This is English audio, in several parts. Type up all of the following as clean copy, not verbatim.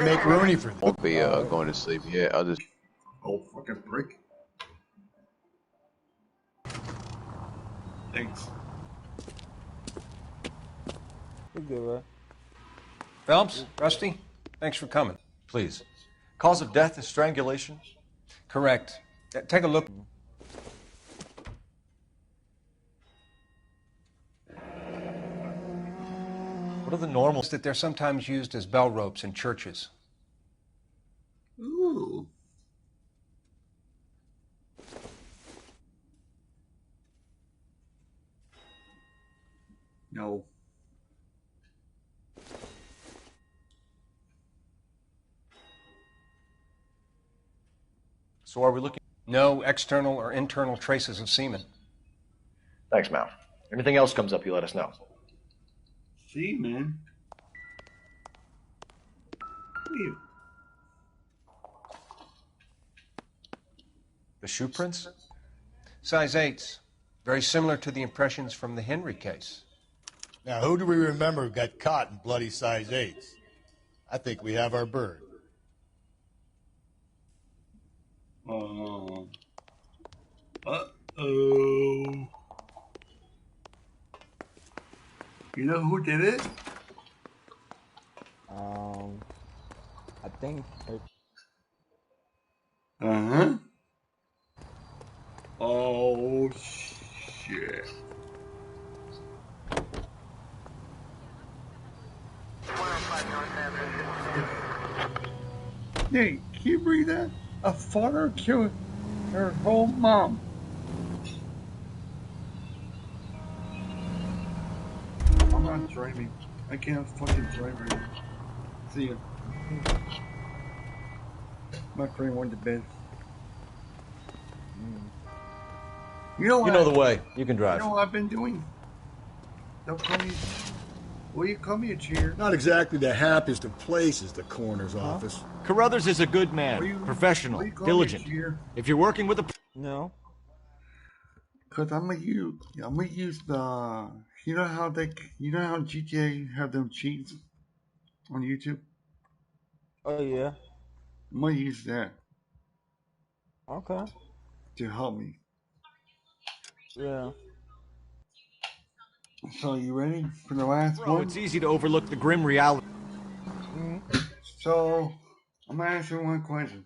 Macaroni for them. Won't be going to sleep yet. I'll just. Oh, fucking prick. Thanks. You're good, right? Phelps, Rusty, thanks for coming. Please. Cause of death is strangulation? Correct. Take a look. What are the normals? That they're sometimes used as bell ropes in churches. Ooh. No. So are we looking? No external or internal traces of semen. Thanks, Mal. Anything else comes up, you let us know. See, man. You. The shoe prints? Size 8s. Very similar to the impressions from the Henry case. Now, who do we remember got caught in bloody size 8s? I think we have our bird. Uh-oh. You know who did it? I think. Uh-huh. Oh, shit. Hey, can you read that? A father killed her whole mom. I'm not driving. I can't fucking drive right now. See ya. My friend went to bed. You know the way. You can drive. You know what I've been doing? Don't call me. Will you call me a cheer? Not exactly the happiest of places, the coroner's office. Carruthers is a good man, professional, diligent. If you're working with a... No. Cause I'm gonna use the, you know how GTA have them cheats on YouTube? Oh, yeah. I'm gonna use that. Okay. To help me. Yeah. So, you ready for the last one? It's easy to overlook the grim reality. So, I'm gonna ask you one question.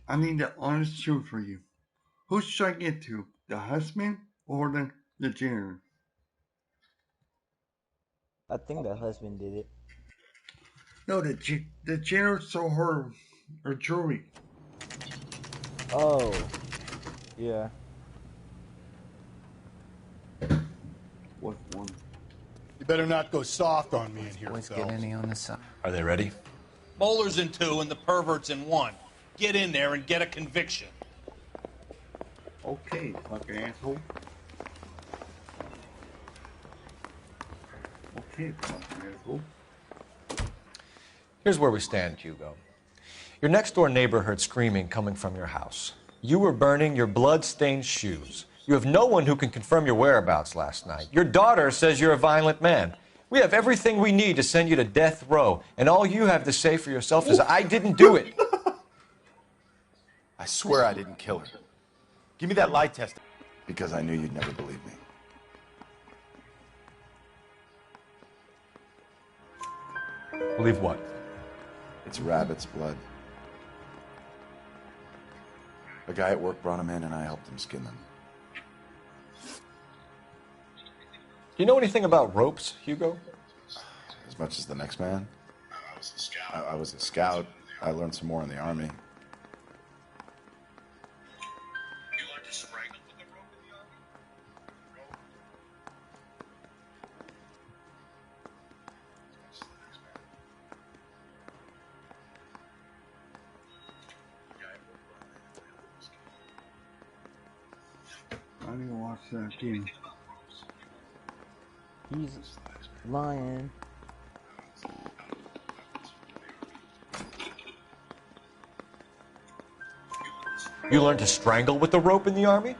I need the honest truth for you. Who should I get to? The husband or the janitor? I think the husband did it. No, the janitor stole her jewelry. Oh. Yeah. What's one? You better not go soft on me in here, Let's get any on the side. Are they ready? Bowler's in 2 and the pervert's in 1. Get in there and get a conviction. Okay, fucking asshole. Okay, fucking asshole. Here's where we stand, Hugo. Your next-door neighbor heard screaming coming from your house. You were burning your blood-stained shoes. You have no one who can confirm your whereabouts last night. Your daughter says you're a violent man. We have everything we need to send you to death row, and all you have to say for yourself is, I didn't do it. I swear I didn't kill her. Give me that lie test. Because I knew you'd never believe me. Believe what? It's rabbit's blood. A guy at work brought him in and I helped him skin them. Do you know anything about ropes, Hugo? As much as the next man. I was a scout. I learned some more in the army. I need to watch that game. He's lying. You learned to strangle with the rope in the army?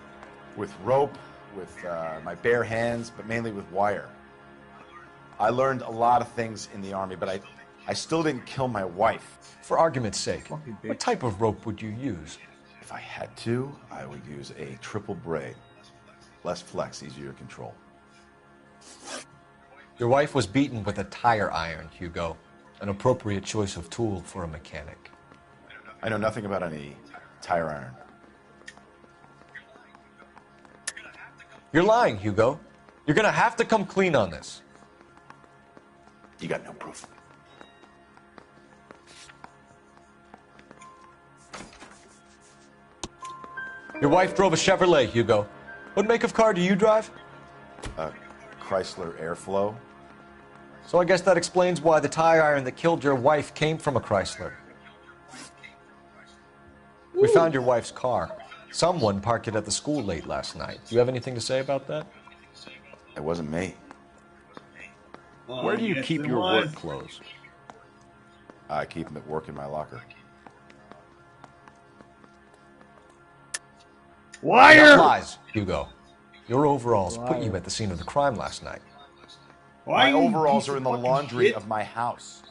With rope, with my bare hands, but mainly with wire. I learned a lot of things in the army, but I still didn't kill my wife. For argument's sake, Fucking bitch. what type of rope would you use? If I had to, I would use a triple braid. Less flex, easier to control. Your wife was beaten with a tire iron, Hugo. An appropriate choice of tool for a mechanic. I know nothing about any tire iron. You're lying, Hugo. You're gonna have to come clean on this. You got no proof. Your wife drove a Chevrolet, Hugo. What make of car do you drive? Chrysler Airflow. So I guess that explains why the tire iron that killed your wife came from a Chrysler. We found your wife's car. Someone parked it at the school late last night. Do you have anything to say about that? It wasn't me. Where do you keep your work clothes? I keep them at work in my locker. That lies, Hugo. Your overalls put you at the scene of the crime last night. My overalls are in the laundry of my house.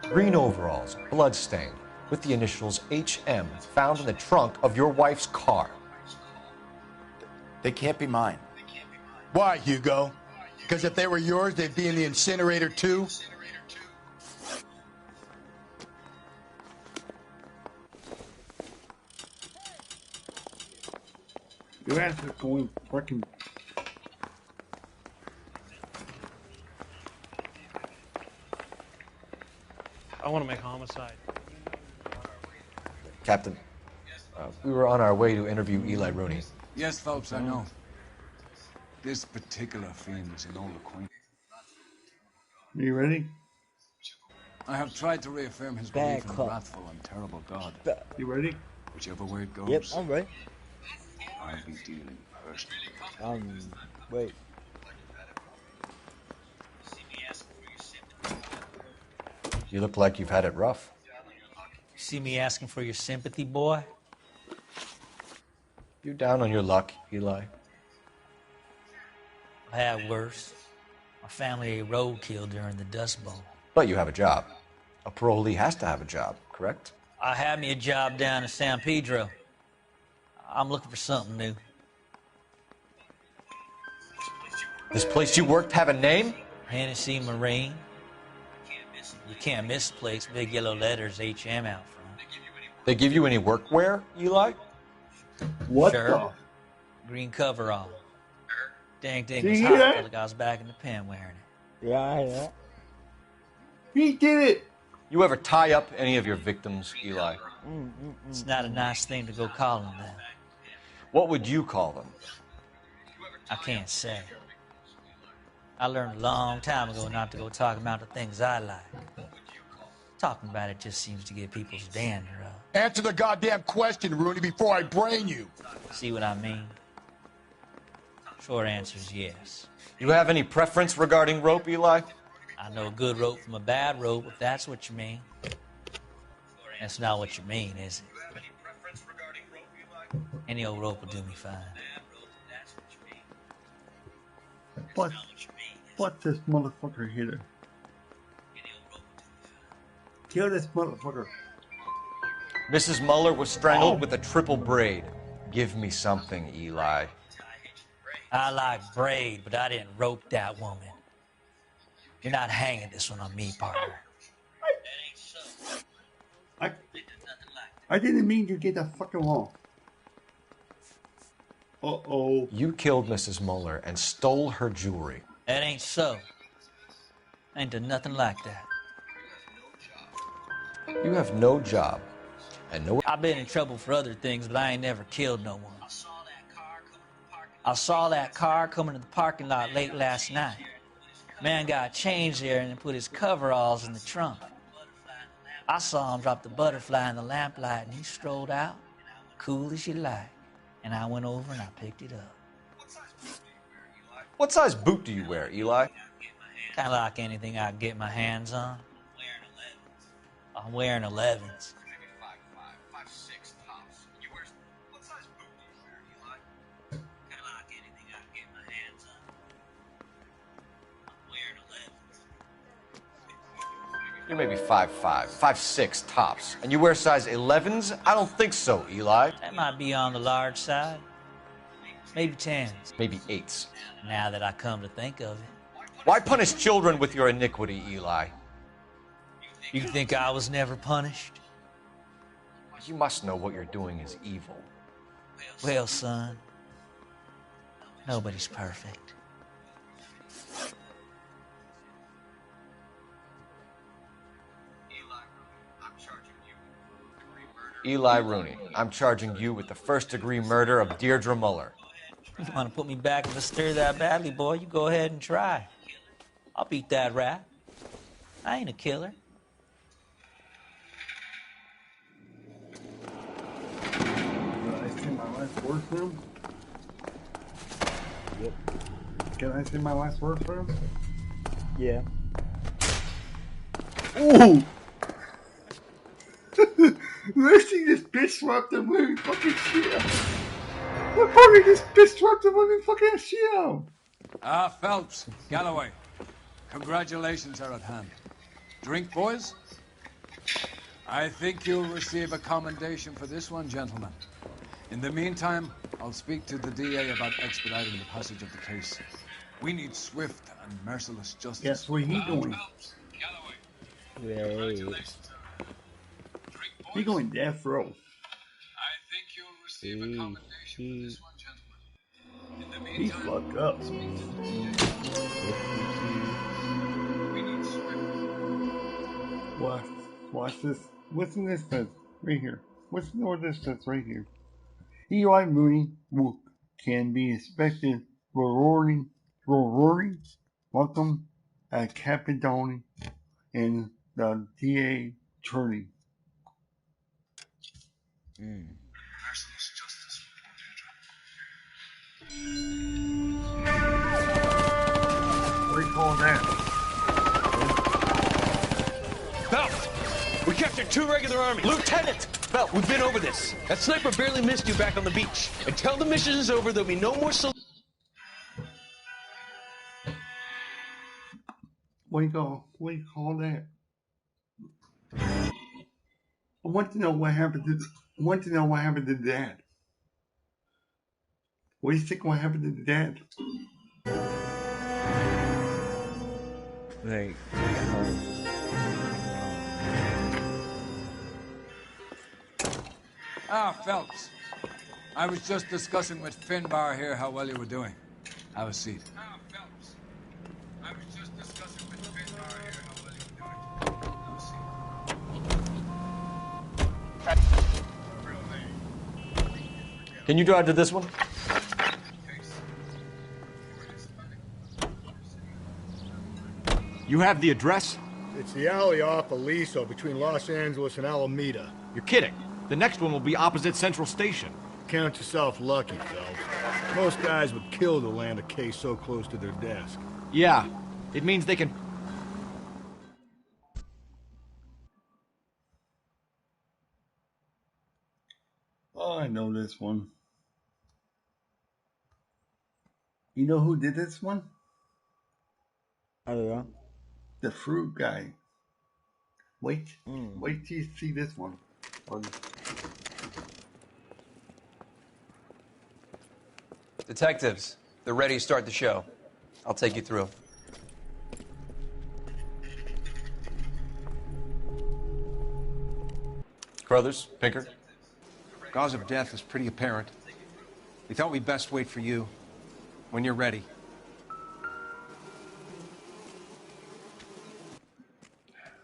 Green overalls, blood-stained, with the initials HM found in the trunk of your wife's car. They can't be mine. Why, Hugo? Because if they were yours, they'd be in the incinerator too? Your ass is going fucking. I want to make homicide. Captain, we were on our way to interview Eli Rooney. Yes, Phelps, I know. This particular fiend is an old acquaintance. Are you ready? I have tried to reaffirm his belief in a wrathful and terrible God. You ready? Whichever way it goes. Yep, I'm ready. I'll be dealing personally. Wait. You look like you've had it rough. See me asking for your sympathy, boy? You down on your luck, Eli? I had worse. My family ate roadkill during the Dust Bowl. But you have a job. A parolee has to have a job, correct? I had me a job down in San Pedro. I'm looking for something new. This place you worked have a name? Hennessy Marine. You can't miss the place. Big yellow letters, HM out front. They give you any workwear, Eli? What Sure. Green coverall. Dang thing Did was you hot. hear that? Felt like I was back in the pen wearing it. Yeah. He did it! You ever tie up any of your victims, Eli? It's not a nice thing to go calling them. What would you call them? I can't say. I learned a long time ago not to go talking about the things I like. Talking about it just seems to get people's dander up. Answer the goddamn question, Rooney, before I brain you. See what I mean? Short answer is yes. You have any preference regarding rope, Eli? I know a good rope from a bad rope, if that's what you mean. That's not what you mean, is it? Any old rope will do me fine. What this motherfucker here? Kill this motherfucker. Mrs. Muller was strangled with a triple braid. Give me something, Eli. I like braid, but I didn't rope that woman. You're not hanging this one on me, partner. I didn't mean to get that fucking wrong. Uh-oh. You killed Mrs. Muller and stole her jewelry. That ain't so. I ain't done nothing like that. You have no job and no... I've been in trouble for other things, but I ain't never killed no one. I saw that car coming to the parking lot late last night. Man got changed there and then put his coveralls in the trunk. I saw him drop the butterfly in the lamplight and he strolled out, cool as you like. And I went over and I picked it up. What size boot do you wear, Eli? Kind of like anything I can get my hands on. I'm wearing 11s. You're maybe 5'5", 5'6" tops. And you wear size 11s? I don't think so, Eli. That might be on the large side. Maybe 10s. Maybe 8s. Now that I come to think of it. Why punish children with your iniquity, Eli? You think I was never punished? You must know what you're doing is evil. Well, son, nobody's perfect. Eli Rooney, I'm charging you with the first-degree murder of Deirdre Muller. You want to put me back in the stir that badly, boy? You go ahead and try. I'll beat that rap. I ain't a killer. Can I say my last word for him? Yep. Can I say my last word for him? Yeah. Ooh! Mercy just bitch swapped him with his fucking shit. The fucking just bitch swapped him with his fucking shit. Ah, Phelps, Galloway. Congratulations are at hand. Drink, boys? I think you'll receive a commendation for this one, gentlemen. In the meantime, I'll speak to the DA about expediting the passage of the case. We need swift and merciless justice. Guess where he going? He going death row. I think you'll receive a commendation for this one, gentlemen. In the meantime, He's fucked up. we need swift. Watch this. Listen to this says right here. Listen to what this says right here. Eli Mooney can be expected roaring welcome at Capitone and the DA attorney. Merciless justice What do you call that? Phelps! We captured 2 regular army. Lieutenant! Phelps, we've been over this. That sniper barely missed you back on the beach. Until the mission is over, there'll be no more What do you call that? I want to know what happened to Dad. What do you think what happened to the dad? Like, Ah, Phelps. I was just discussing with Finbar here how well you were doing. Have a seat. Ah, Phelps. I was just discussing with Finbar here how well you were doing. Have a seat. Can you drive to this one? You have the address? It's the alley off Aliso between Los Angeles and Alameda. You're kidding. The next one will be opposite Central Station. Count yourself lucky, Phelps. Most guys would kill to land a case so close to their desk. Yeah, it means they can... Oh, I know this one. You know who did this one? I don't know. The fruit guy. Wait till you see this one. Detectives, they're ready to start the show. I'll take you through. Crothers, Pinker. Cause of death is pretty apparent. We thought we'd best wait for you. When you're ready.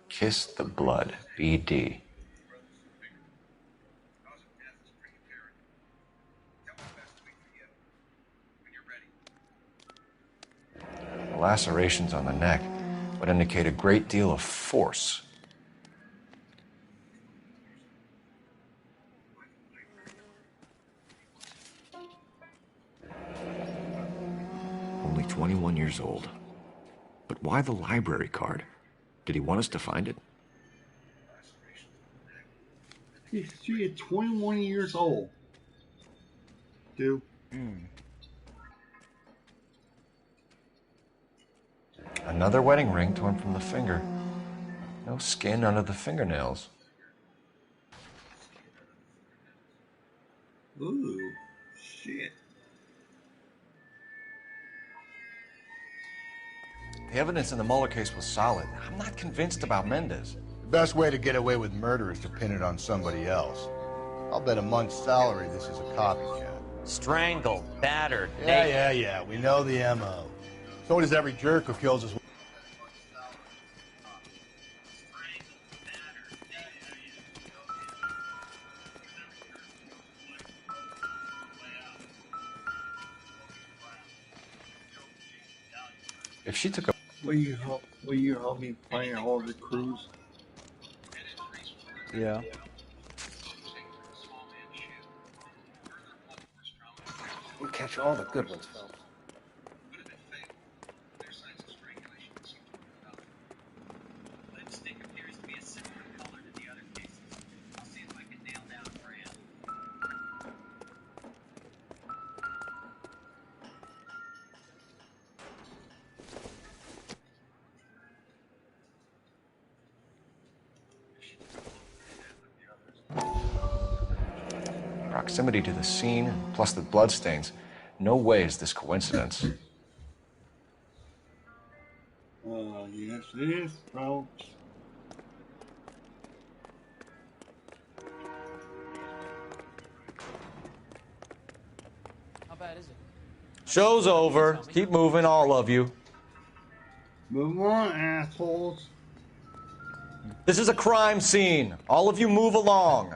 Kiss the blood, BD. The lacerations on the neck would indicate a great deal of force. Only 21 years old. But why the library card? Did he want us to find it? She is 21 years old. Dude. Another wedding ring torn from the finger. No skin under the fingernails. Ooh, shit. The evidence in the Mueller case was solid. I'm not convinced about Mendez. The best way to get away with murder is to pin it on somebody else. I'll bet a month's salary this is a copycat. Strangled, battered, Yeah. We know the M.O. So does every jerk who kills his... If she took a... Will you help me find all the crews? Yeah. We'll catch all the good ones, Phelps. Proximity to the scene, plus the bloodstains. No way is this coincidence. Yes it is, folks. How bad is it? Show's over. Keep moving, all of you. Move on, assholes. This is a crime scene. All of you move along.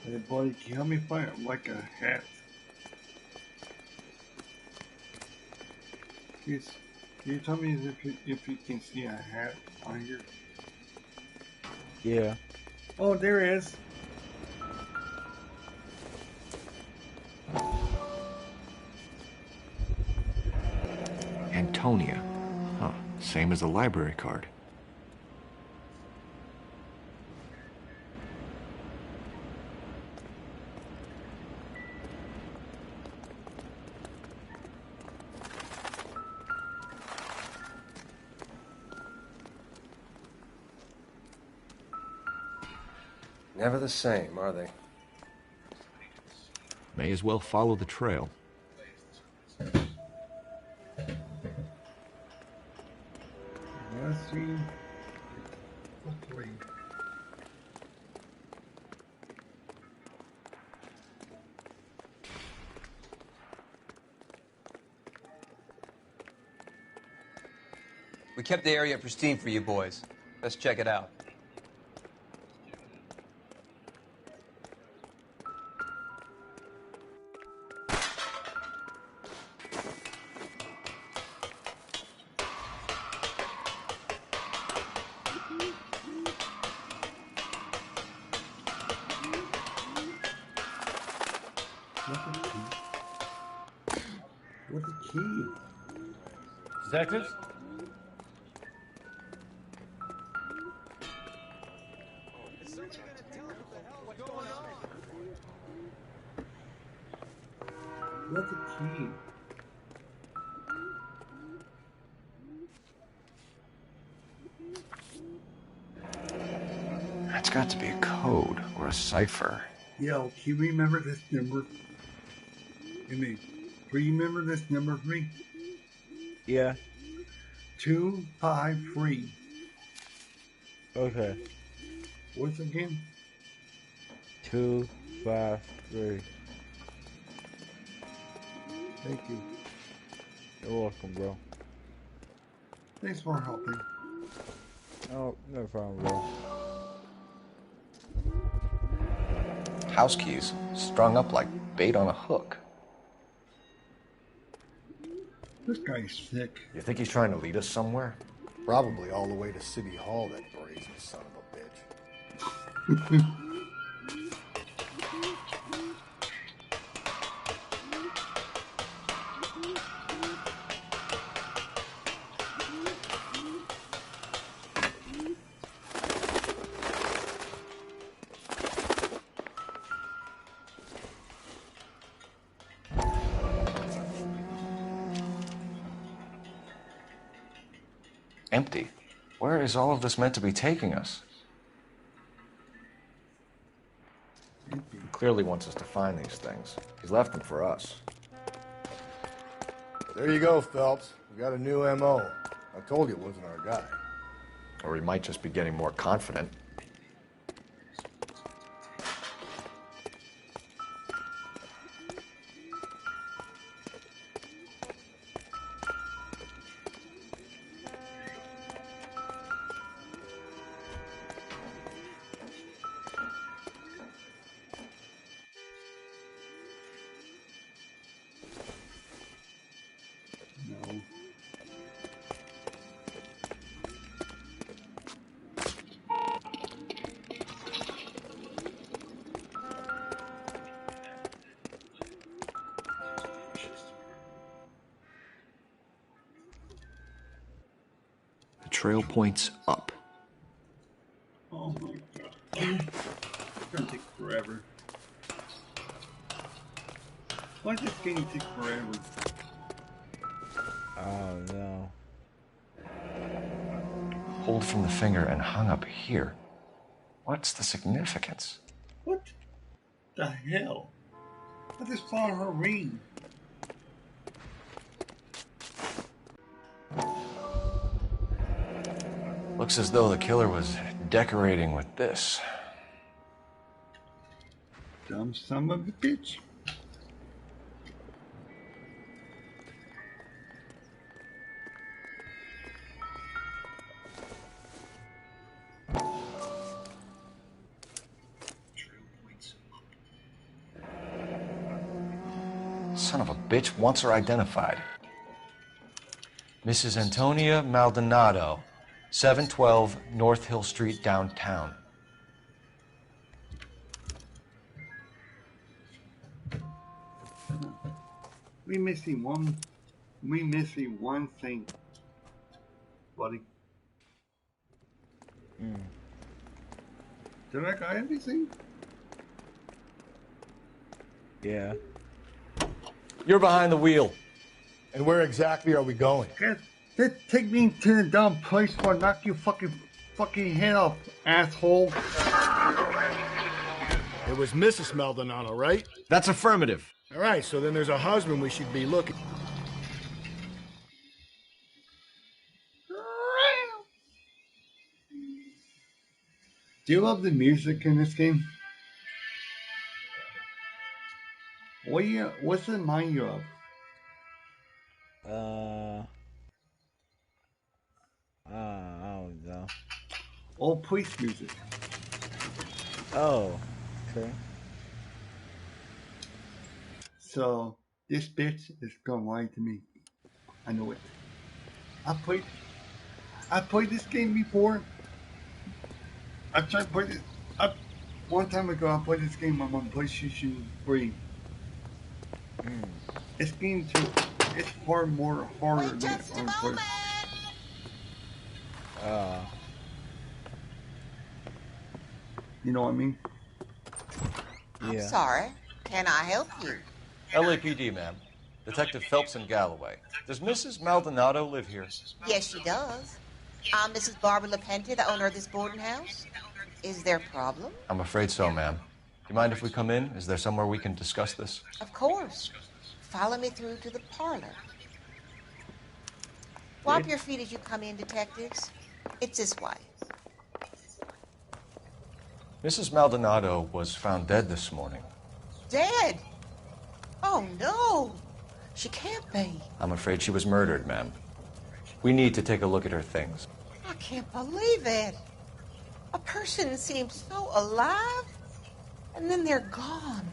Hey, buddy, can you help me find like a hat? Yes. Can you tell me if you can see a hat on here? Yeah. Oh, there is. Antonia. Huh. Same as the library card. Never the same, are they? May as well follow the trail. Let's see. Three. We kept the area pristine for you boys. Let's check it out. What's the key? Detectives? What's the key? That's got to be a code or a cipher. Yo, can you remember this number? I mean, do you remember this number for me? Yeah. 253. Okay. What's it again? 253. Thank you. You're welcome, bro. Thanks for helping. Oh, no problem, bro. House keys, strung up like bait on a hook. This guy's sick. You think he's trying to lead us somewhere? Probably all the way to City Hall, that brazen son of a bitch. empty. Where is all of this meant to be taking us? He clearly wants us to find these things. He's left them for us. There you go, Phelps. We got a new M.O. I told you it wasn't our guy. Or he might just be getting more confident. No. The trail points up. Oh my god. It's gonna take forever. Why does this game take forever? Oh no. Pulled from the finger and hung up here. What's the significance? What the hell? I just saw her ring. Looks as though the killer was decorating with this. Dumb son of a bitch. Son of a bitch wants her identified. Mrs. Antonia Maldonado, 712 North Hill Street, downtown. We missing one thing, buddy. Did I got everything? Yeah. You're behind the wheel. And where exactly are we going? Just take me to the dumb place or knock you fucking head off, asshole. It was Mrs. Maldonado, right? That's affirmative. All right, so then there's a husband we should be looking. Do you love the music in this game? What's it remind you of? I don't know. Old police music. Oh, okay. So this bitch is gonna lie to me. I know it. I played this game before. I tried to play this. One time ago, I played this game on PlayStation 3. This game too. It's far more harder than it's on play. You know what I mean? I'm sorry. Can I help you? LAPD, ma'am. Detective Phelps and Galloway. Does Mrs. Maldonado live here? Yes, she does. I'm Mrs. Barbara LaPente, the owner of this boarding house. Is there a problem? I'm afraid so, ma'am. Do you mind if we come in? Is there somewhere we can discuss this? Of course. Follow me through to the parlor. Wipe your feet as you come in, detectives. It's this way. Mrs. Maldonado was found dead this morning. Dead? Oh, no. She can't be. I'm afraid she was murdered, ma'am. We need to take a look at her things. I can't believe it. A person seems so alive, and then they're gone.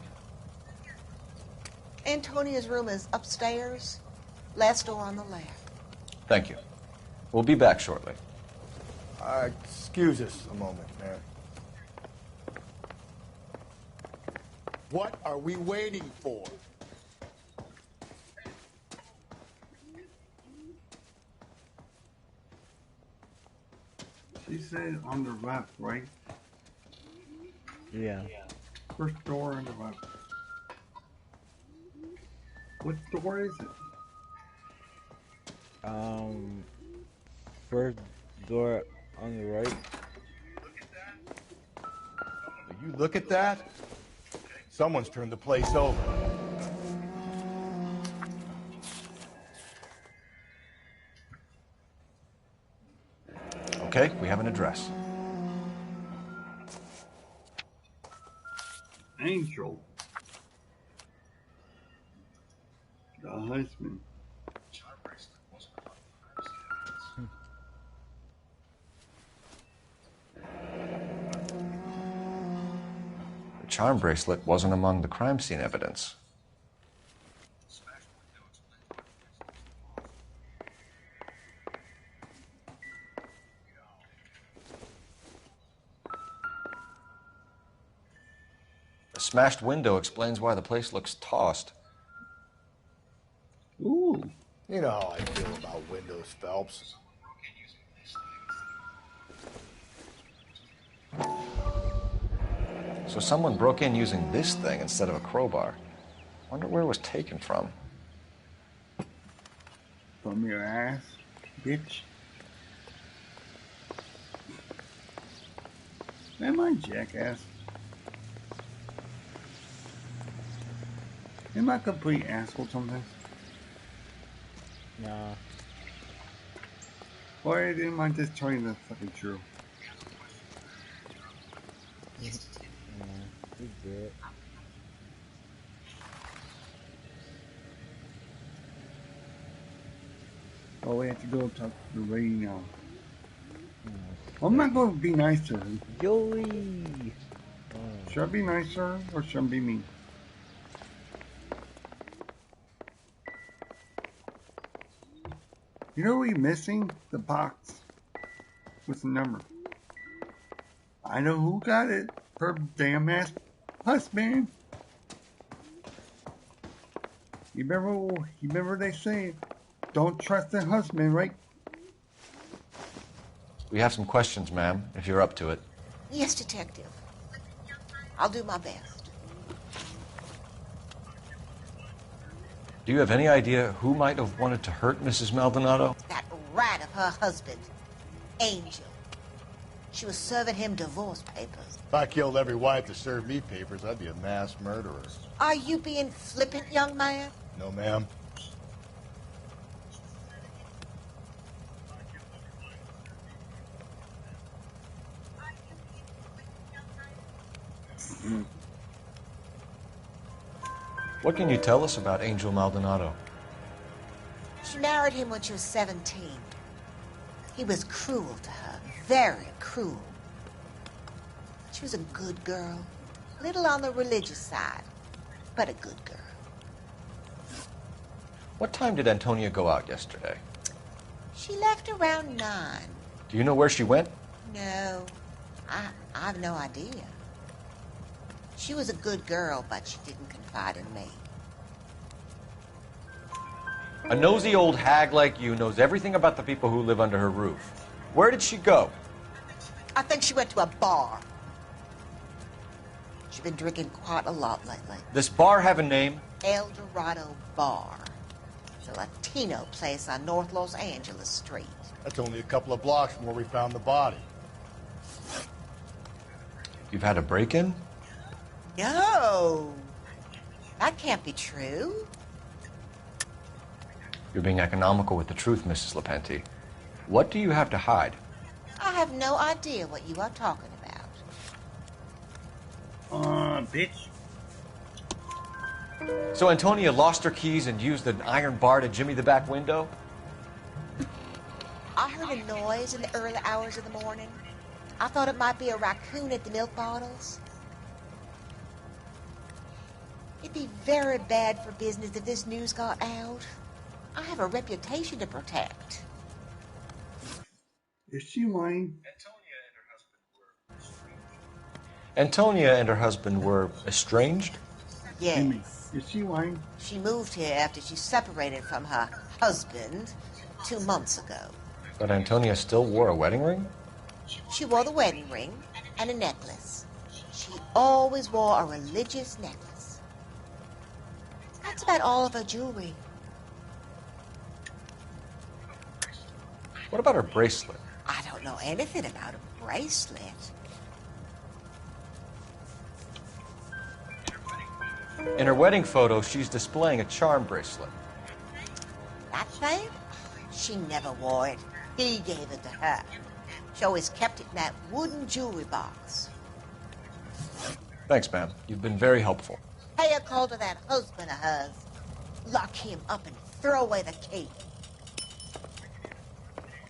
Antonia's room is upstairs, last door on the left. Thank you. We'll be back shortly. Excuse us a moment, ma'am. What are we waiting for? She said on the left, right? Yeah. First door on the left. What door is it? First Door on the right. Will you look at that? Someone's turned the place over. Okay, we have an address. Angel. The husband. The charm bracelet wasn't among the crime scene evidence. The smashed window explains why the place looks tossed. Ooh. You know how I feel about windows, Phelps. So someone broke in using this thing instead of a crowbar. Wonder where it was taken from. From your ass, bitch. Am I jackass? Am I a complete asshole sometimes? Nah. Or am I just telling the fucking truth? Nah, you good. Oh, we have to go talk to the lady now. I'm not going to be nice to her. Joey! Should I be nice to her or should I be mean? You know what we're missing? The box with the number. I know who got it. Her damn ass husband. You remember they say, don't trust the husband, right? We have some questions, ma'am, if you're up to it. Yes, Detective. I'll do my best. Do you have any idea who might have wanted to hurt Mrs. Maldonado? That rat of her husband, Angel. She was serving him divorce papers. If I killed every wife to serve me papers, I'd be a mass murderer. Are you being flippant, young man? No, ma'am. What can you tell us about Angel Maldonado? She married him when she was 17. He was cruel to her, very cruel. She was a good girl, a little on the religious side, but a good girl. What time did Antonia go out yesterday? She left around 9. Do you know where she went? No, I've no idea. She was a good girl, but she didn't confide in me. A nosy old hag like you knows everything about the people who live under her roof. Where did she go? I think she went to a bar. She's been drinking quite a lot lately. This bar have a name? El Dorado Bar. It's a Latino place on North Los Angeles Street. That's only a couple of blocks from where we found the body. You've had a break-in? No, that can't be true. You're being economical with the truth, Mrs. Lepenti. What do you have to hide? I have no idea what you are talking about. Bitch. So Antonia lost her keys and used an iron bar to jimmy the back window? I heard a noise in the early hours of the morning. I thought it might be a raccoon at the milk bottles. It'd be very bad for business if this news got out. I have a reputation to protect. Is she lying? Antonia and her husband were estranged? Yes. Is she lying? She moved here after she separated from her husband 2 months ago. But Antonia still wore a wedding ring? She wore the wedding ring and a necklace. She always wore a religious necklace. That's about all of her jewelry. What about her bracelet? I don't anything about a bracelet. In her wedding photo, she's displaying a charm bracelet. That thing? She never wore it. He gave it to her. She always kept it in that wooden jewelry box. Thanks, ma'am. You've been very helpful. Pay a call to that husband of hers. Lock him up and throw away the key.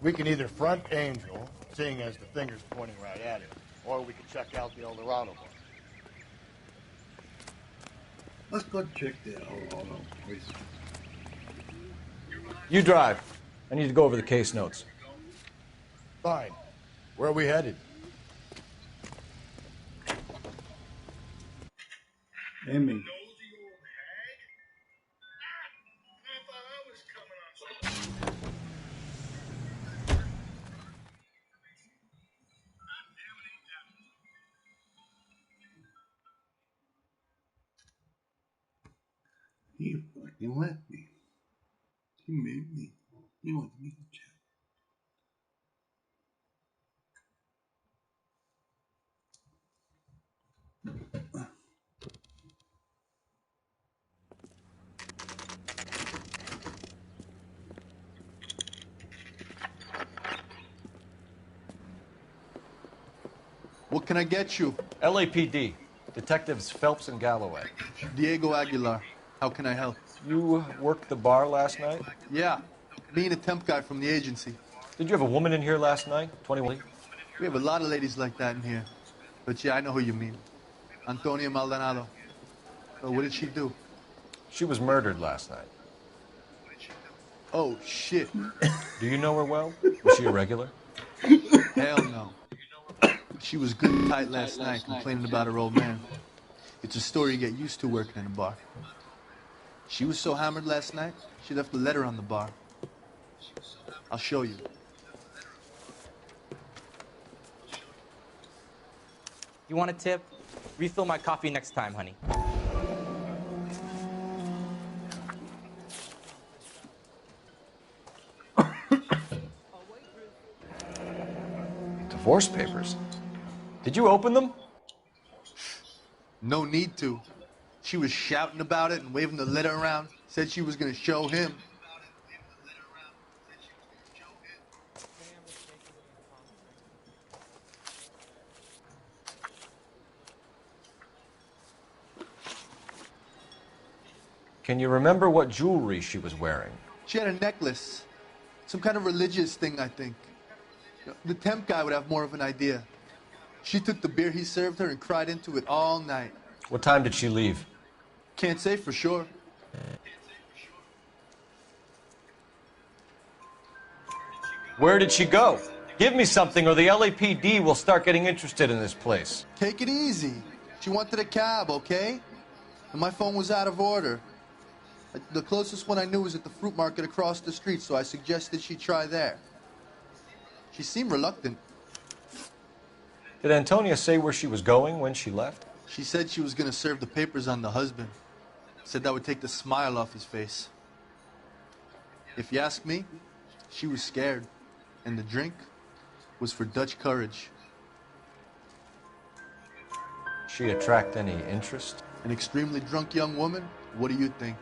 We can either front Angel, seeing as the finger's pointing right at him, or we can check out the Eldorado bar. Let's go check the Eldorado place. You drive. I need to go over the case notes. Fine. Where are we headed? Amy. He fucking left me. He made me. He wanted me to check. What can I get you? LAPD. Detectives Phelps and Galloway. Diego Aguilar. How can I help? You worked the bar last night? Yeah. Me and a temp guy from the agency. Did you have a woman in here last night? 21? We have a lot of ladies like that in here. But yeah, I know who you mean. Antonia Maldonado. Oh, what did she do? She was murdered last night. Oh, shit. Do you know her well? Was she a regular? Hell no. She was good and tight last night, complaining about her old man. It's a story you get used to working in a bar. She was so hammered last night, she left a letter on the bar. I'll show you. You want a tip? Refill my coffee next time, honey. Divorce papers. Did you open them? No need to. She was shouting about it and waving the letter around. Said she was going to show him. Can you remember what jewelry she was wearing? She had a necklace. Some kind of religious thing, I think. The temp guy would have more of an idea. She took the beer he served her and cried into it all night. What time did she leave? Can't say for sure. Where did she go? Give me something or the LAPD will start getting interested in this place. Take it easy. She wanted a cab, okay? And my phone was out of order. The closest one I knew was at the fruit market across the street, so I suggested she try there. She seemed reluctant. Did Antonia say where she was going when she left? She said she was going to serve the papers on the husband. Said that would take the smile off his face. If you ask me, she was scared. And the drink was for Dutch courage. She attract any interest? An extremely drunk young woman? What do you think?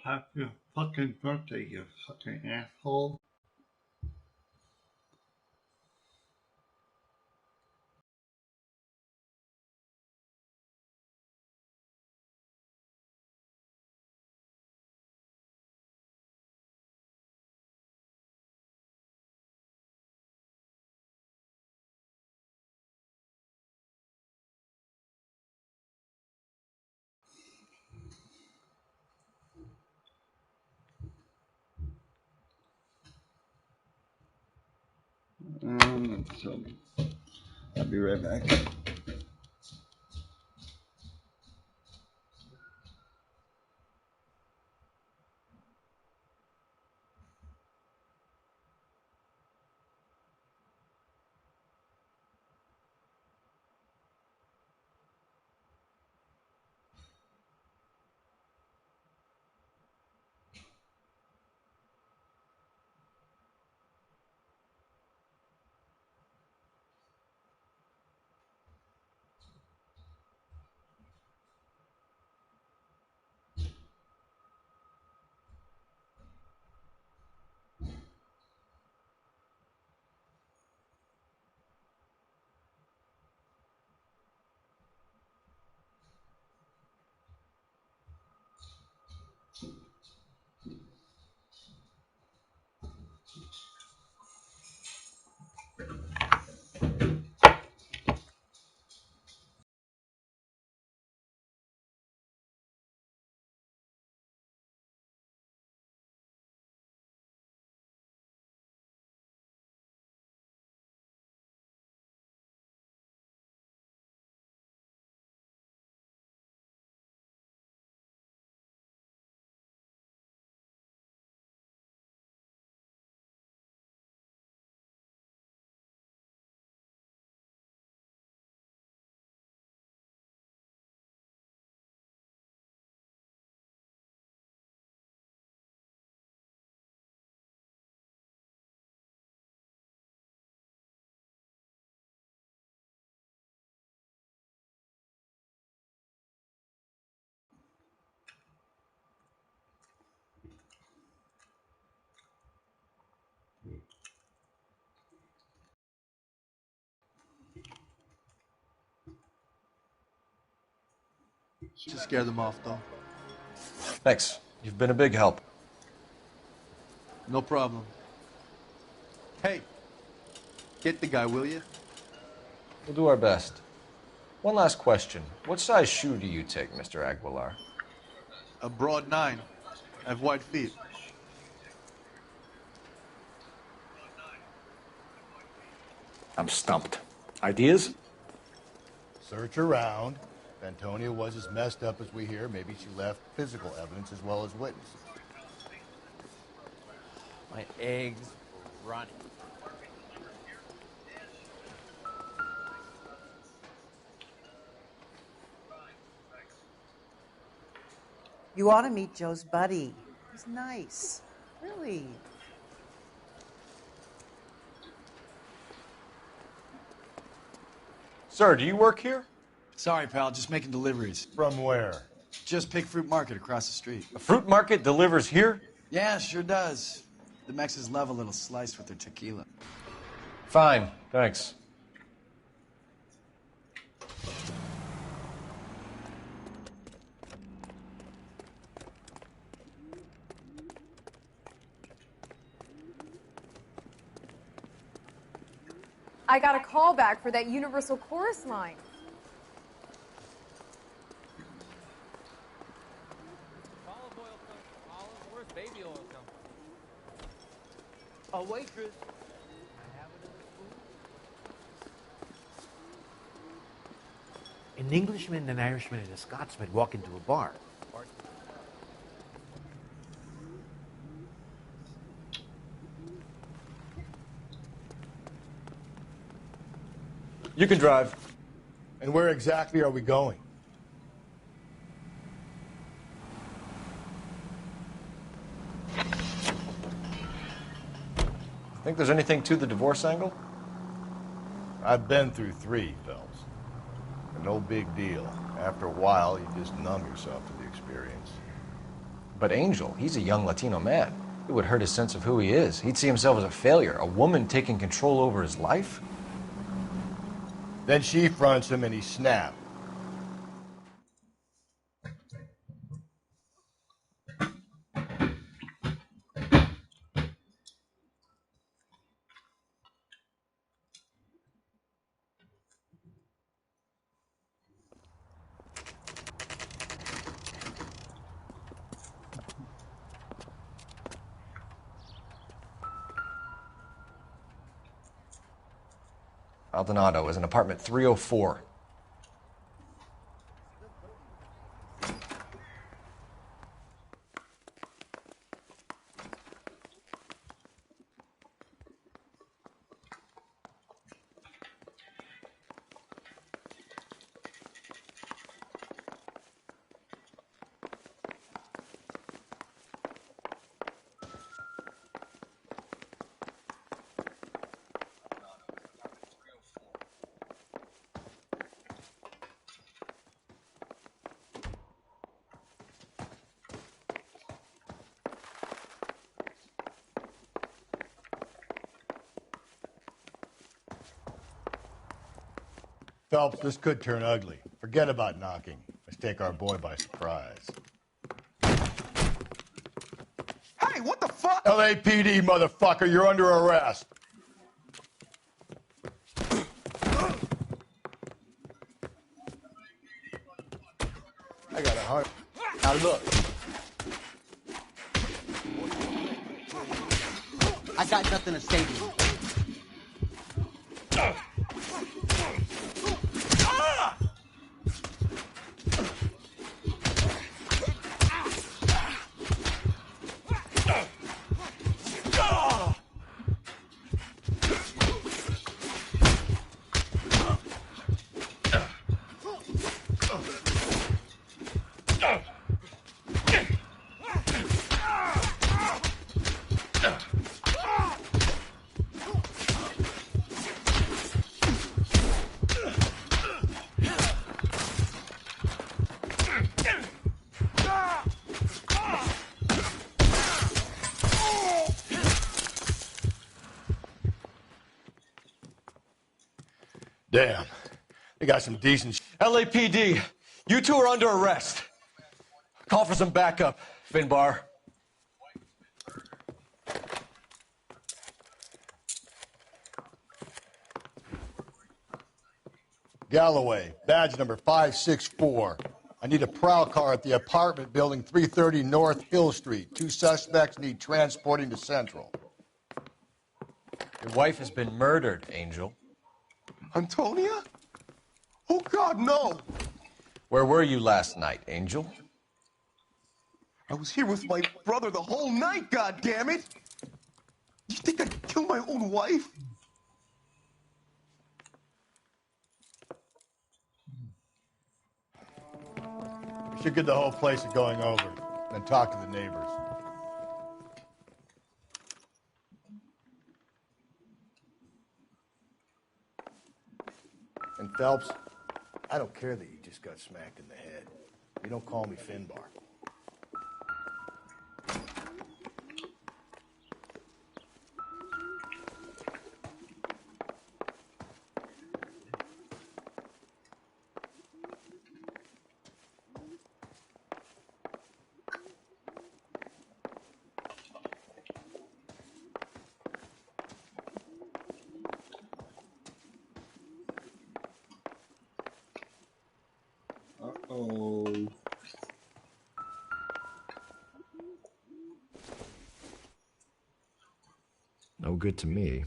Happy fucking birthday, you fucking asshole. So I'll be right back. Just scare them off, though. Thanks. You've been a big help. No problem. Hey, get the guy, will you? We'll do our best. One last question. What size shoe do you take, Mr. Aguilar? A broad 9. I have wide feet. I'm stumped. Ideas? Search around. If Antonia was as messed up as we hear, maybe she left physical evidence as well as witnesses. My eggs were running. You ought to meet Joe's buddy. He's nice. Really. Sir, do you work here? Sorry, pal, just making deliveries. From where? Just Pig Fruit Market across the street. A fruit market delivers here? Yeah, sure does. The Mexes love a little slice with their tequila. Fine, thanks. I got a call back for that Universal Chorus line. Olive oil comes from olives. Where's baby oil come from? A waitress. I have it in the food. An Englishman, an Irishman, and a Scotsman walk into a bar. You can drive. And where exactly are we going? Think there's anything to the divorce angle? I've been through 3, Phelps. No big deal. After a while, you just numb yourself to the experience. But Angel, he's a young Latino man. It would hurt his sense of who he is. He'd see himself as a failure, a woman taking control over his life. Then she fronts him and he snapped. Aldonado is in apartment 304. Phelps, this could turn ugly. Forget about knocking. Let's take our boy by surprise. Hey, what the fuck? LAPD, motherfucker, you're under arrest. I got a heart. Now look. I got nothing to say to you. Damn. They got some decent LAPD, You two are under arrest. Call for some backup, Finbar. Galloway, badge number 564. I need a prowl car at the apartment building 330 North Hill Street. 2 suspects need transporting to Central. Your wife has been murdered, Angel. Antonia? Oh, God, no! Where were you last night, Angel? I was here with my brother the whole night, goddammit! You think I'd kill my own wife? We should get the whole place going over, then talk to the neighbors. And Phelps, I don't care that you just got smacked in the head. You don't call me Finbar. Uh-oh. No good to me.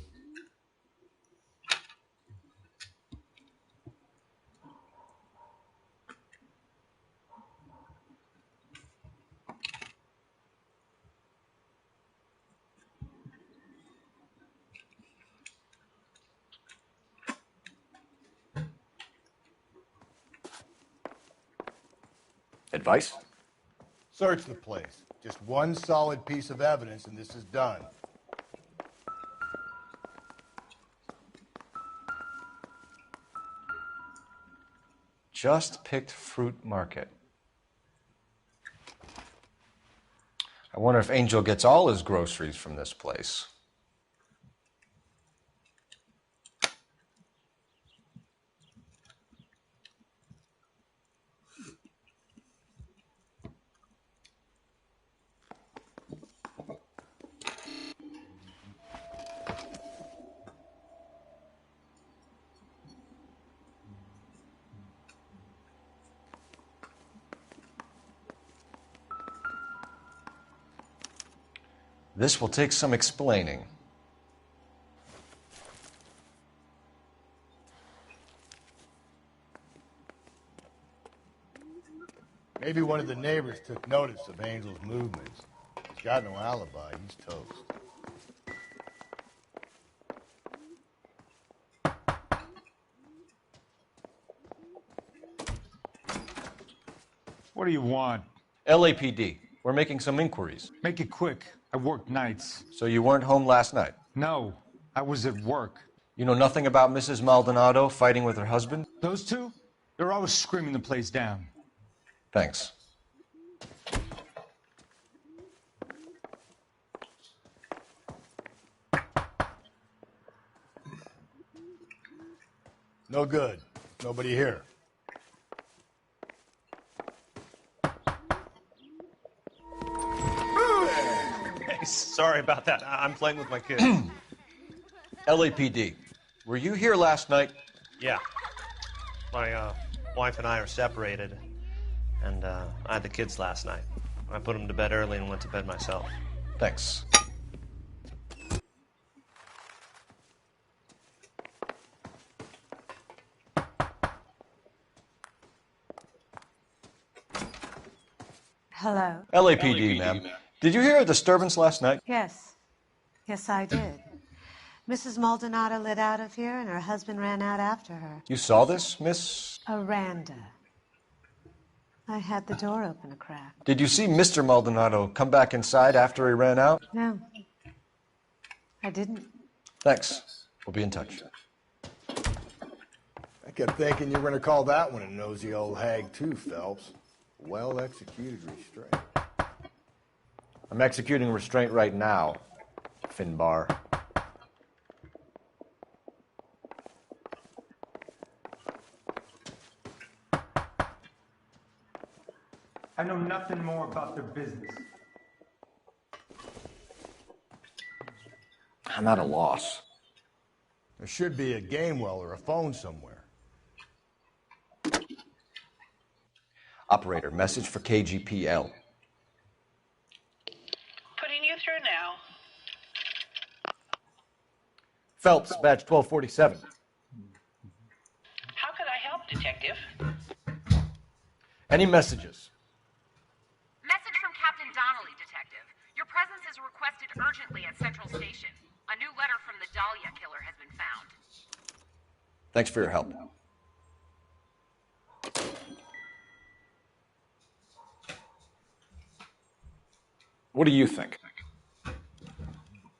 Advice? Search the place. Just one solid piece of evidence and this is done. Just picked fruit market. I wonder if Angel gets all his groceries from this place. This will take some explaining. Maybe one of the neighbors took notice of Angel's movements. He's got no alibi. He's toast. What do you want? LAPD. We're making some inquiries. Make it quick. I work nights. So you weren't home last night? No, I was at work. You know nothing about Mrs. Maldonado fighting with her husband? Those two? They're always screaming the place down. Thanks. No good. Nobody here. Sorry about that. I'm playing with my kids. LAPD. Were you here last night? Yeah. My wife and I are separated, and I had the kids last night. I put them to bed early and went to bed myself. Thanks. Hello. LAPD, ma'am. Did you hear a disturbance last night? Yes. Yes, I did. Mrs. Maldonado lit out of here, and her husband ran out after her. You saw this, Miss? Aranda. I had the door open a crack. Did you see Mr. Maldonado come back inside after he ran out? No. I didn't. Thanks. We'll be in touch. I kept thinking you were going to call that one a nosy old hag too, Phelps. Well executed restraint. I'm executing restraint right now, Finbar. about their business. I'm at a loss. There should be a game well or a phone somewhere. Operator, message for KGPL. Putting you through now. Phelps, badge 1247. How could I help, Detective? Any messages? Message from Captain Donnelly, Detective. Your presence is requested urgently at Central Station. A new letter from the Dahlia killer has been found. Thanks for your help. What do you think?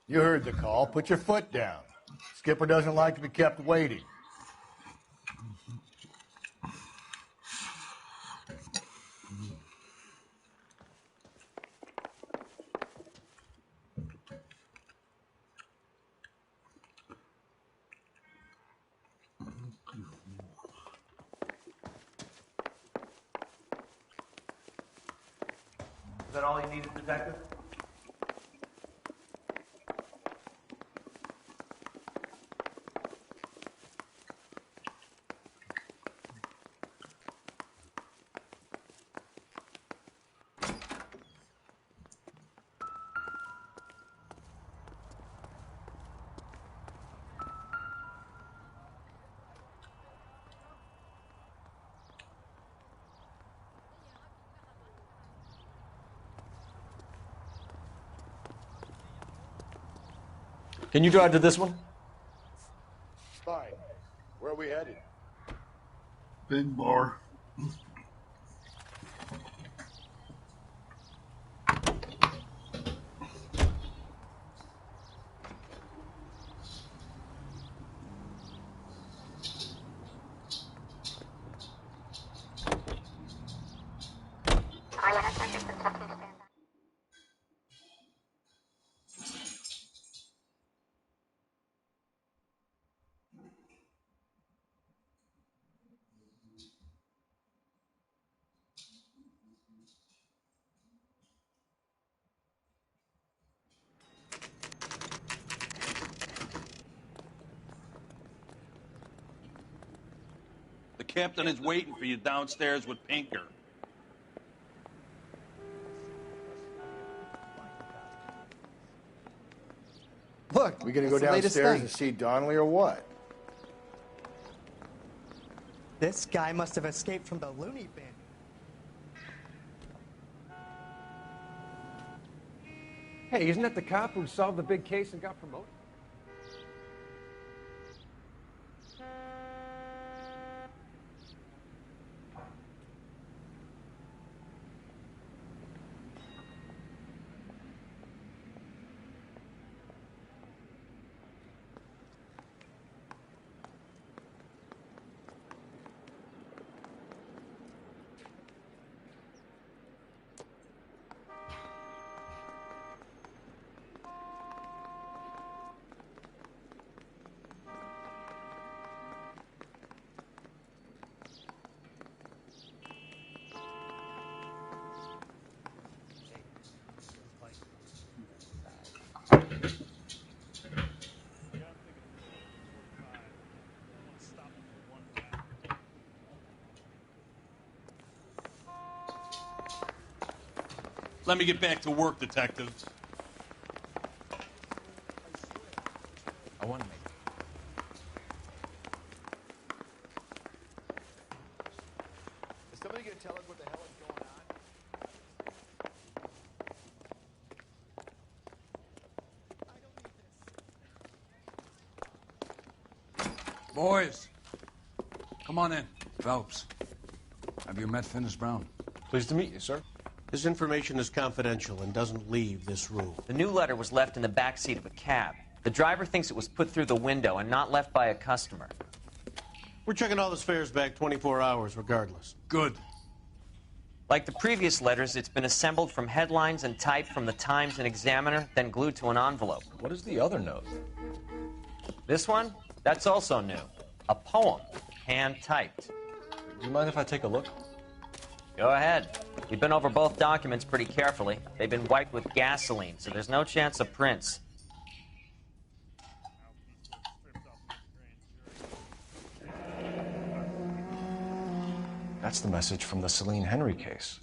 You heard the call. Put your foot down. Skipper doesn't like to be kept waiting. Is that all you needed, Detective? Can you drive to this one? Fine. Where are we headed? Big bar. The captain is waiting for you downstairs with Pinker. Look, we gonna go downstairs and see Donnelly or what? This guy must have escaped from the loony bin. Hey, isn't that the cop who solved the big case and got promoted? Let me get back to work, Detective. I want to make Is somebody going to tell us what the hell is going on? Boys, come on in. Phelps, have you met Finis Brown? Pleased to meet you, sir. This information is confidential and doesn't leave this room. The new letter was left in the back seat of a cab. The driver thinks it was put through the window and not left by a customer. We're checking all the fares back 24 hours regardless. Good. Like the previous letters, it's been assembled from headlines and typed from the Times and Examiner, then glued to an envelope. What is the other note? This one? That's also new. A poem, hand-typed. Do you mind if I take a look? Go ahead. We've been over both documents pretty carefully. They've been wiped with gasoline, so there's no chance of prints. That's the message from the Celine Henry case.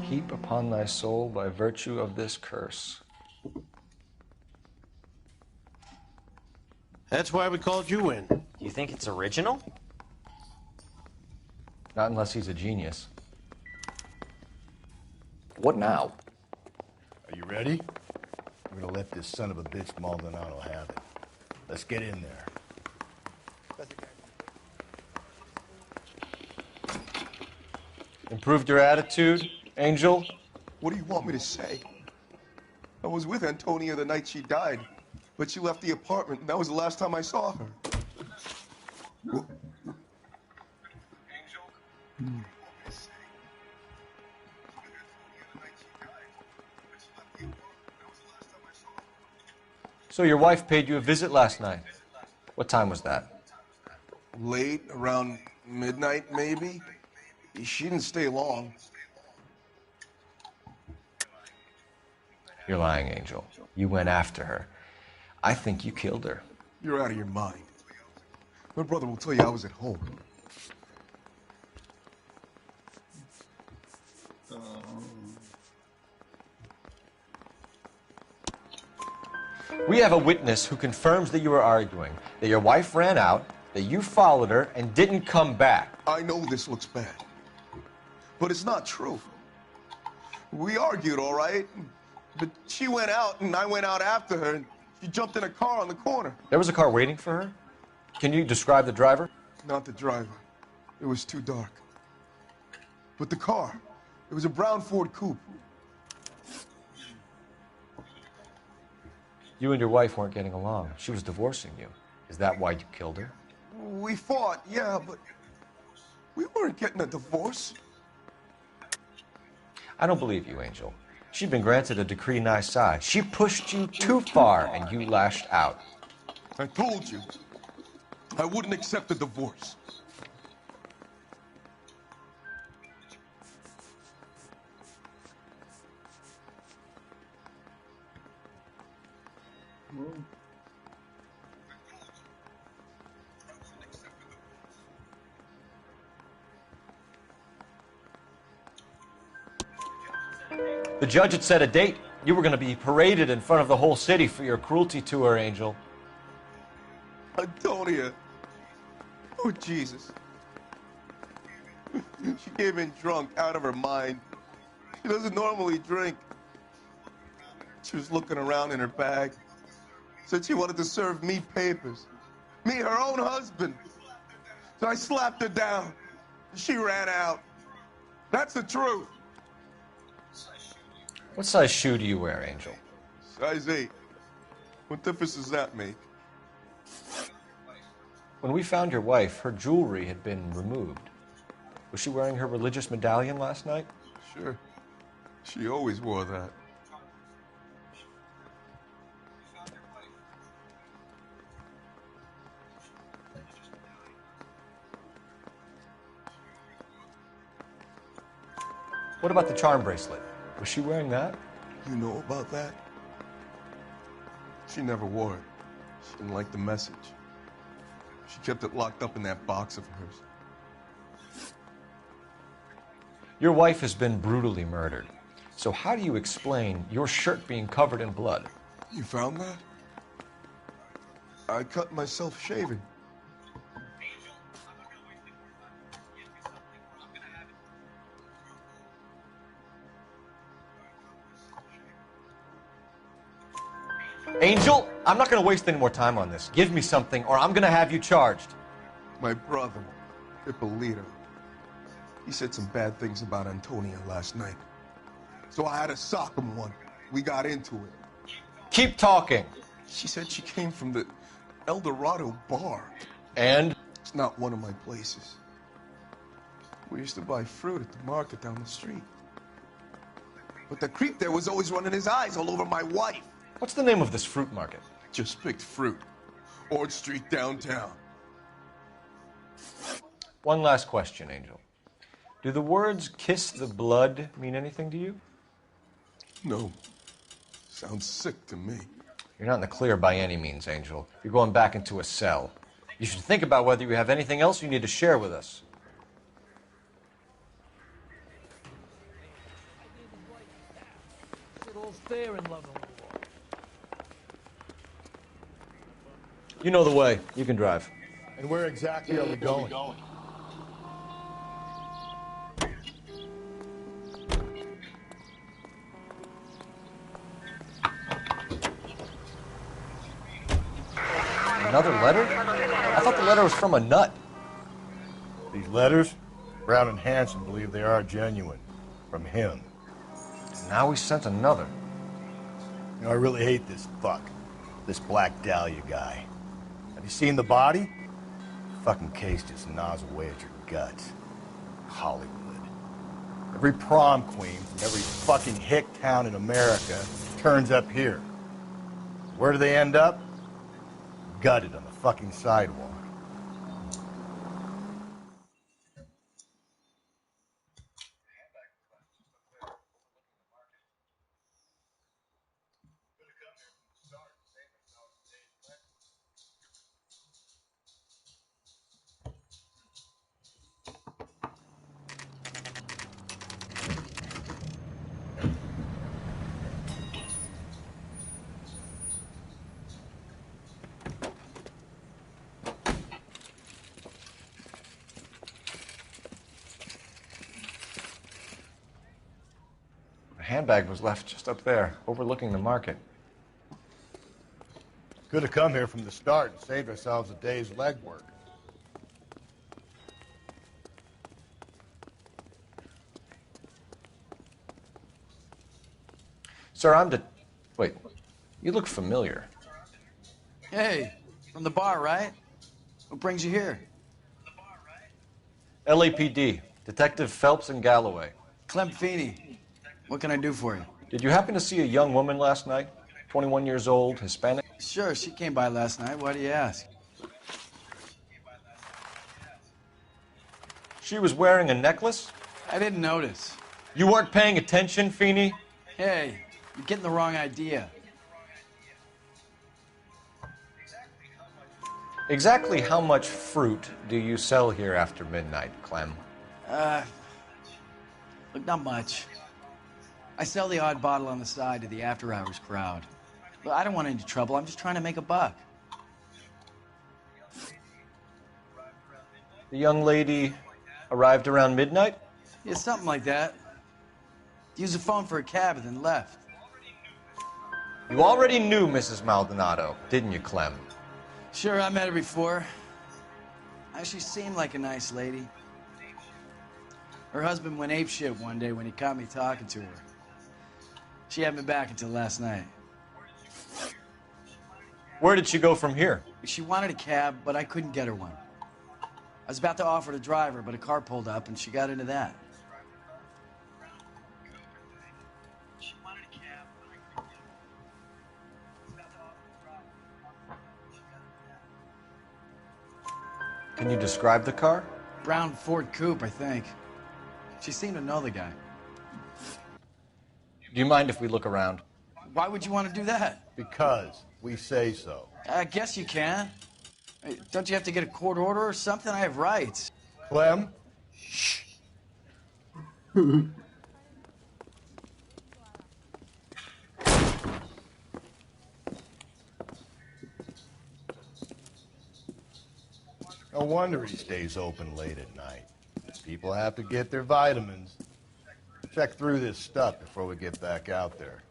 Heap upon thy soul by virtue of this curse. That's why we called you in. Do you think it's original? Not unless he's a genius. What now? Are you ready? We're gonna let this son of a bitch Maldonado have it. Let's get in there. Improved your attitude, Angel? What do you want me to say? I was with Antonia the night she died, but she left the apartment, and that was the last time I saw her. So your wife paid you a visit last night. What time was that? Late, around midnight, maybe? She didn't stay long. You're lying, Angel. You went after her. I think you killed her. You're out of your mind. My brother will tell you I was at home. We have a witness who confirms that you were arguing, that your wife ran out, that you followed her, and didn't come back. I know this looks bad, but it's not true. We argued, all right, but she went out, and I went out after her, and she jumped in a car on the corner. There was a car waiting for her? Can you describe the driver? Not the driver. It was too dark. But the car, it was a brown Ford Coupe. You and your wife weren't getting along. She was divorcing you. Is that why you killed her? We fought, yeah, but we weren't getting a divorce. I don't believe you, Angel. She'd been granted a decree nisi. She pushed you too far, and you lashed out. I told you, I wouldn't accept a divorce. The judge had set a date. You were going to be paraded in front of the whole city for your cruelty to her, Angel. Antonia. Oh, Jesus. She came in drunk, out of her mind. She doesn't normally drink. She was looking around in her bag. Said she wanted to serve me papers. Me, her own husband. So I slapped her down. She ran out. That's the truth. What size shoe do you wear, Angel? Size 8. What difference does that make? When we found your wife, her jewelry had been removed. Was she wearing her religious medallion last night? Sure. She always wore that. What about the charm bracelet? Was she wearing that? You know about that? She never wore it. She didn't like the message. She kept it locked up in that box of hers. Your wife has been brutally murdered. So how do you explain your shirt being covered in blood? You found that? I cut myself shaving. Angel, I'm not going to waste any more time on this. Give me something, or I'm going to have you charged. My brother, Ippolito, he said some bad things about Antonia last night. So I had to sock him one. We got into it. Keep talking. She said she came from the El Dorado bar. And? It's not one of my places. We used to buy fruit at the market down the street. But the creep there was always running his eyes all over my wife. What's the name of this fruit market? Just picked fruit. Ord Street downtown. One last question, Angel. Do the words kiss the blood mean anything to you? No. Sounds sick to me. You're not in the clear by any means, Angel. You're going back into a cell. You should think about whether you have anything else you need to share with us. You know the way. You can drive. And where exactly are we going? Another letter? I thought the letter was from a nut. These letters, Brown and Hanson believe they are genuine. From him. Now we sent another. You know, I really hate this fuck. This Black Dahlia guy. Have you seen the body? Fucking case just gnaws away at your guts. Hollywood. Every prom queen from every fucking hick town in America turns up here. Where do they end up? Gutted on the fucking sidewalk. The handbag was left just up there, overlooking the market. Could have come here from the start and saved ourselves a day's legwork. Sir, Wait, you look familiar. Hey, from the bar, right? What brings you here? LAPD, Detective Phelps and Galloway. Clem Feeney. What can I do for you? Did you happen to see a young woman last night? 21 years old, Hispanic? Sure, she came by last night. Why do you ask? She was wearing a necklace? I didn't notice. You weren't paying attention, Feeney? Hey, you're getting the wrong idea. Exactly how much fruit do you sell here after midnight, Clem? Look, not much. I sell the odd bottle on the side to the after-hours crowd. But I don't want any trouble. I'm just trying to make a buck. The young lady arrived around midnight? Yeah, something like that. Used the phone for a cab and then left. You already knew Mrs. Maldonado, didn't you, Clem? Sure, I met her before. She seemed like a nice lady. Her husband went apeshit one day when he caught me talking to her. She had me back until last night. Where did she go from here? She wanted a cab, but I couldn't get her one. I was about to offer to drive her, but a car pulled up and she got into that. Can you describe the car? Brown Ford Coupe, I think. She seemed to know the guy. Do you mind if we look around? Why would you want to do that? Because we say so. I guess you can. Hey, don't you have to get a court order or something? I have rights. Clem? Shh. No wonder he stays open late at night. People have to get their vitamins. Check through this stuff before we get back out there.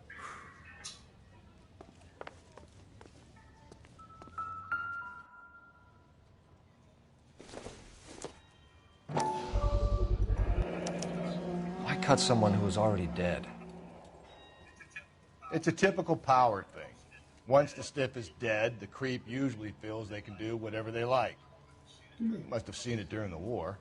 Why cut someone who was already dead? It's a typical power thing. Once the stiff is dead, the creep usually feels they can do whatever they like. Must have seen it during the war.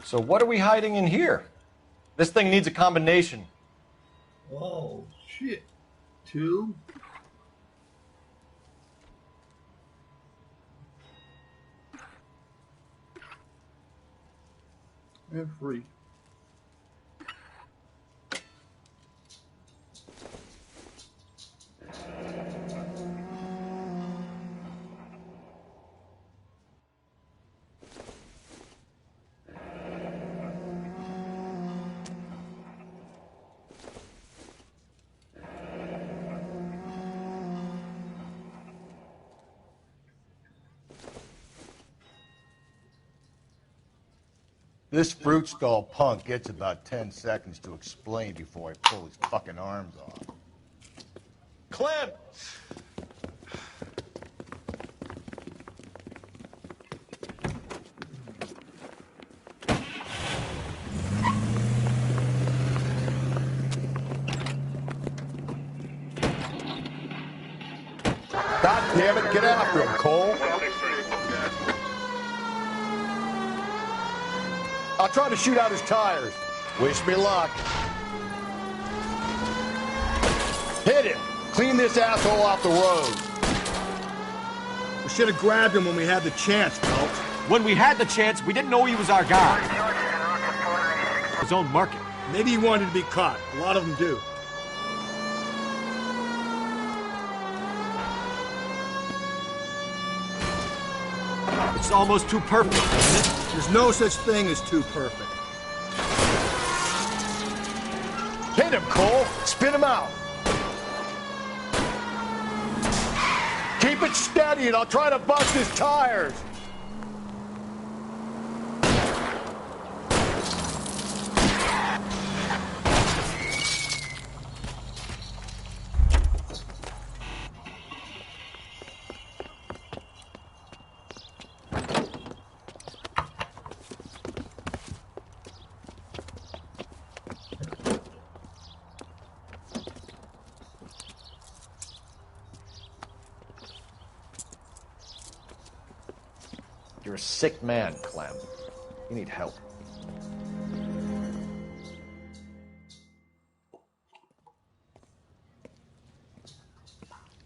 So what are we hiding in here? This thing needs a combination. Oh, shit. 2. And 3. This fruit skull punk gets about 10 seconds to explain before I pull his fucking arms off. Clem! God damn it, get after him, Cole. I'll try to shoot out his tires. Wish me luck. Hit him. Clean this asshole off the road. We should have grabbed him when we had the chance, Phelps. When we had the chance, we didn't know he was our guy. His own market. Maybe he wanted to be caught. A lot of them do. It's almost too perfect, isn't it? There's no such thing as too perfect. Hit him, Cole. Spin him out. Keep it steady and I'll try to bust his tires. You're a sick man, Clem. You need help.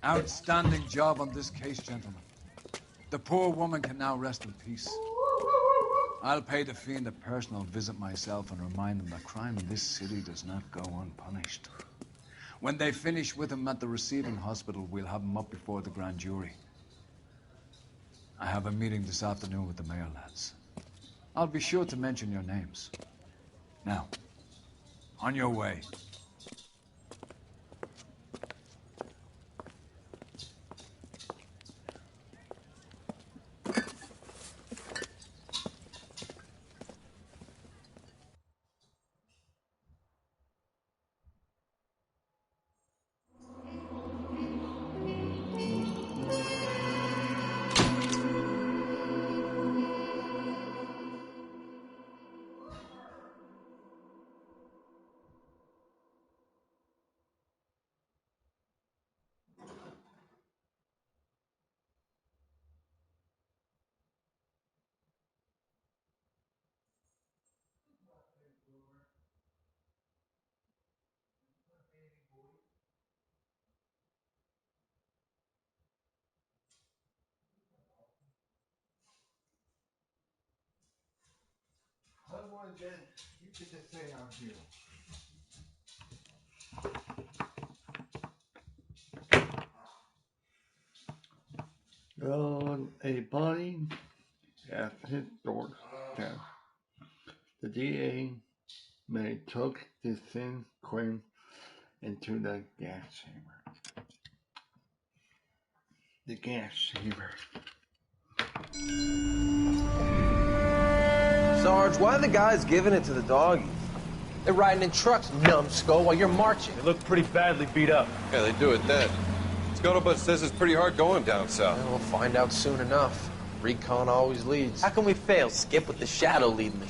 Outstanding job on this case, gentlemen. The poor woman can now rest in peace. I'll pay the fiend a personal visit myself and remind them that crime in this city does not go unpunished. When they finish with him at the receiving hospital, we'll have him up before the grand jury. I have a meeting this afternoon with the mayor lads. I'll be sure to mention your names. Now, on your way. A body at his doorstep. The DA may took the thin Quinn into the gas chamber. The gas chamber. Sarge, why are the guys giving it to the doggies? They're riding in trucks, numbskull, while you're marching. They look pretty badly beat up. Yeah, they do it then. Scuttlebutt says it's pretty hard going down south. Yeah, we'll find out soon enough. Recon always leads. How can we fail, Skip, with the shadow leading the